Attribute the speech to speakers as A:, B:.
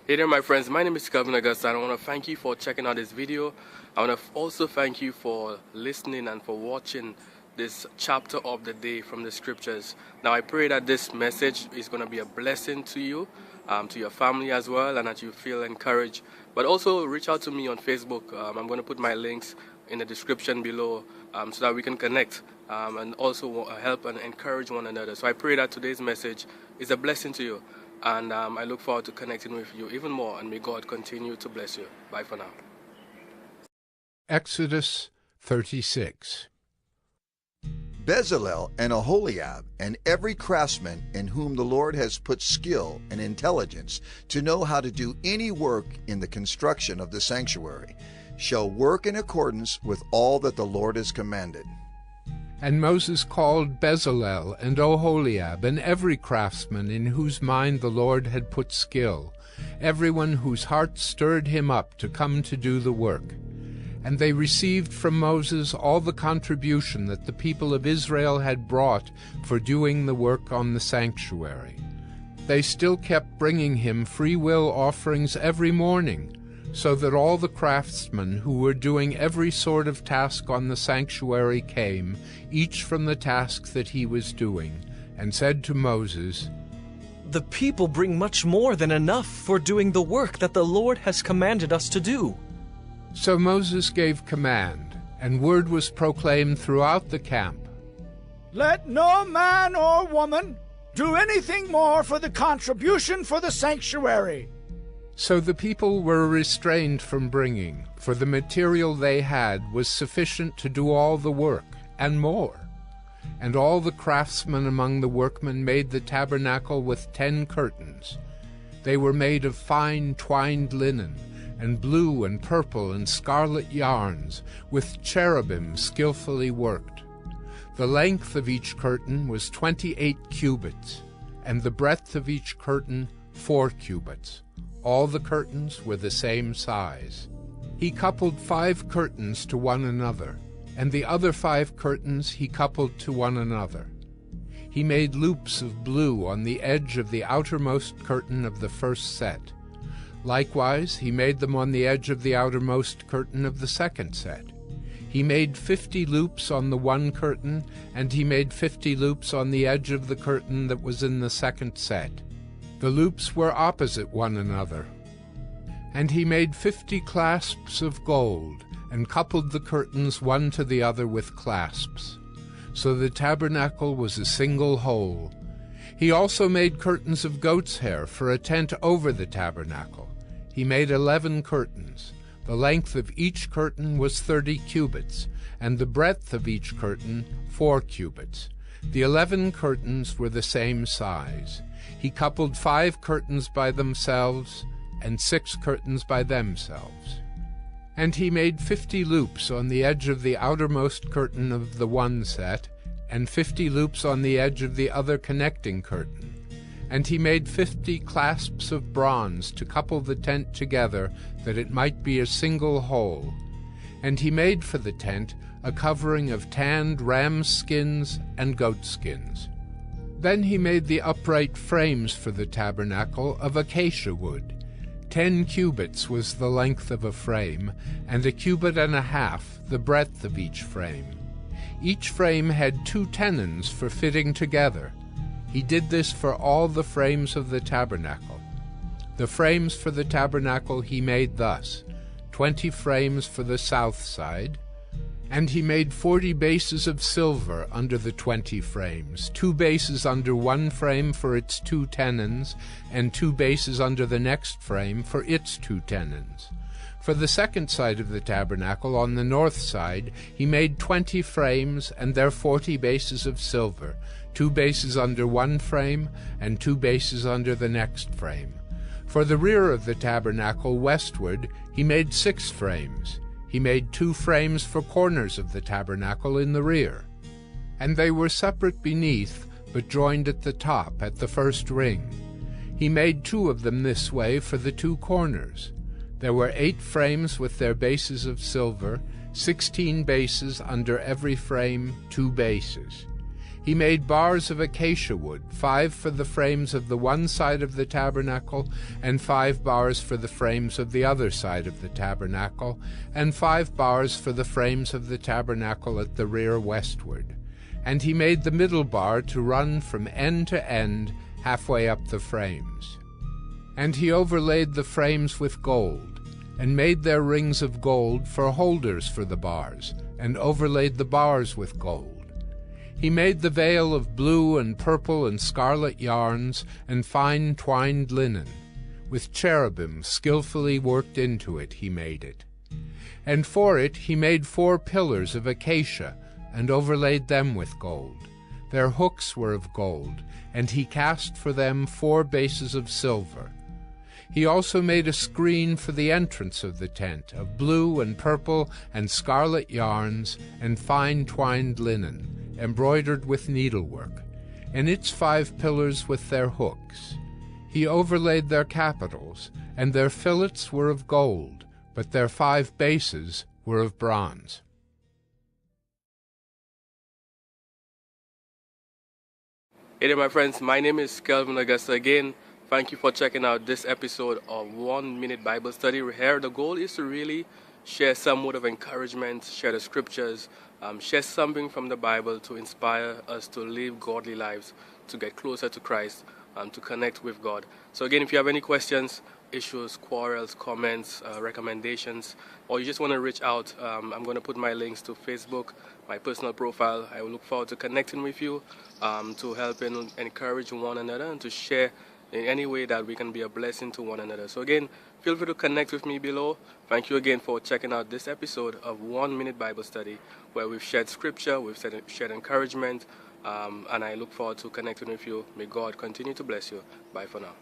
A: Hey there my friends, my name is Calvin Augusta and I want to thank you for checking out this video. I want to also thank you for listening and for watching this chapter of the day from the scriptures. Now I pray that this message is going to be a blessing to you, to your family as well, and that you feel encouraged. But also reach out to me on Facebook. I'm going to put my links in the description below so that we can connect and also help and encourage one another. So I pray that today's message is a blessing to you. And I look forward to connecting with you even more, and may God continue to bless you. Bye for now.
B: Exodus 36.
C: Bezalel and Aholiab and every craftsman in whom the Lord has put skill and intelligence to know how to do any work in the construction of the sanctuary shall work in accordance with all that the Lord has commanded.
B: And Moses called Bezalel and Aholiab and every craftsman in whose mind the Lord had put skill, everyone whose heart stirred him up to come to do the work. And they received from Moses all the contribution that the people of Israel had brought for doing the work on the sanctuary. They still kept bringing him free-will offerings every morning, so that all the craftsmen who were doing every sort of task on the sanctuary came, each from the task that he was doing, and said to Moses,
D: "The people bring much more than enough for doing the work that the Lord has commanded us to do."
B: So Moses gave command, and word was proclaimed throughout the camp,
E: "Let no man or woman do anything more for the contribution for the sanctuary."
B: So the people were restrained from bringing, for the material they had was sufficient to do all the work, and more. And all the craftsmen among the workmen made the tabernacle with 10 curtains. They were made of fine twined linen, and blue and purple and scarlet yarns, with cherubim skillfully worked. The length of each curtain was 28 cubits, and the breadth of each curtain 4 cubits. All the curtains were the same size. He coupled 5 curtains to one another, and the other 5 curtains he coupled to one another. He made loops of blue on the edge of the outermost curtain of the first set. Likewise, he made them on the edge of the outermost curtain of the second set. He made 50 loops on the one curtain, and he made 50 loops on the edge of the curtain that was in the second set. The loops were opposite one another. And he made 50 clasps of gold, and coupled the curtains one to the other with clasps. So the tabernacle was a single whole. He also made curtains of goat's hair for a tent over the tabernacle. He made 11 curtains. The length of each curtain was 30 cubits, and the breadth of each curtain 4 cubits. The 11 curtains were the same size. He coupled 5 curtains by themselves, and 6 curtains by themselves. And he made 50 loops on the edge of the outermost curtain of the one set, and 50 loops on the edge of the other connecting curtain. And he made 50 clasps of bronze to couple the tent together, that it might be a single whole. And he made for the tent a covering of tanned ram's skins and goat skins. Then he made the upright frames for the tabernacle of acacia wood. 10 cubits was the length of a frame, and 1.5 cubits the breadth of each frame. Each frame had 2 tenons for fitting together. He did this for all the frames of the tabernacle. The frames for the tabernacle he made thus: 20 frames for the south side, and he made 40 bases of silver under the 20 frames, 2 bases under one frame for its 2 tenons, and 2 bases under the next frame for its 2 tenons. For the second side of the tabernacle, on the north side, he made 20 frames and their 40 bases of silver, 2 bases under one frame, and 2 bases under the next frame. For the rear of the tabernacle westward, he made 6 frames. He made 2 frames for corners of the tabernacle in the rear. And they were separate beneath, but joined at the top, at the first ring. He made 2 of them this way for the 2 corners. There were 8 frames with their bases of silver, 16 bases under every frame, 2 bases. He made bars of acacia wood, 5 for the frames of the one side of the tabernacle, and 5 bars for the frames of the other side of the tabernacle, and 5 bars for the frames of the tabernacle at the rear westward. And he made the middle bar to run from end to end, halfway up the frames. And he overlaid the frames with gold, and made their rings of gold for holders for the bars, and overlaid the bars with gold. He made the veil of blue and purple and scarlet yarns and fine twined linen. With cherubim skillfully worked into it he made it. And for it he made 4 pillars of acacia, and overlaid them with gold. Their hooks were of gold, and he cast for them 4 bases of silver. He also made a screen for the entrance of the tent, of blue and purple and scarlet yarns and fine twined linen, embroidered with needlework, and its 5 pillars with their hooks. He overlaid their capitals, and their fillets were of gold, but their 5 bases were of bronze.
A: Hey there, my friends. My name is Kelvin Augusta again. Thank you for checking out this episode of 1 Minute Bible Study. Here, the goal is to really share some word of encouragement, share the scriptures, share something from the Bible to inspire us to live godly lives, to get closer to Christ, to connect with God. So again, if you have any questions, issues, quarrels, comments, recommendations, or you just want to reach out, I'm going to put my links to Facebook, my personal profile. I will look forward to connecting with you, to help and encourage one another, and to share in any way that we can be a blessing to one another. So again, feel free to connect with me below. Thank you again for checking out this episode of 1 Minute Bible Study, where we've shared scripture, we've shared encouragement, and I look forward to connecting with you. May God continue to bless you. Bye for now.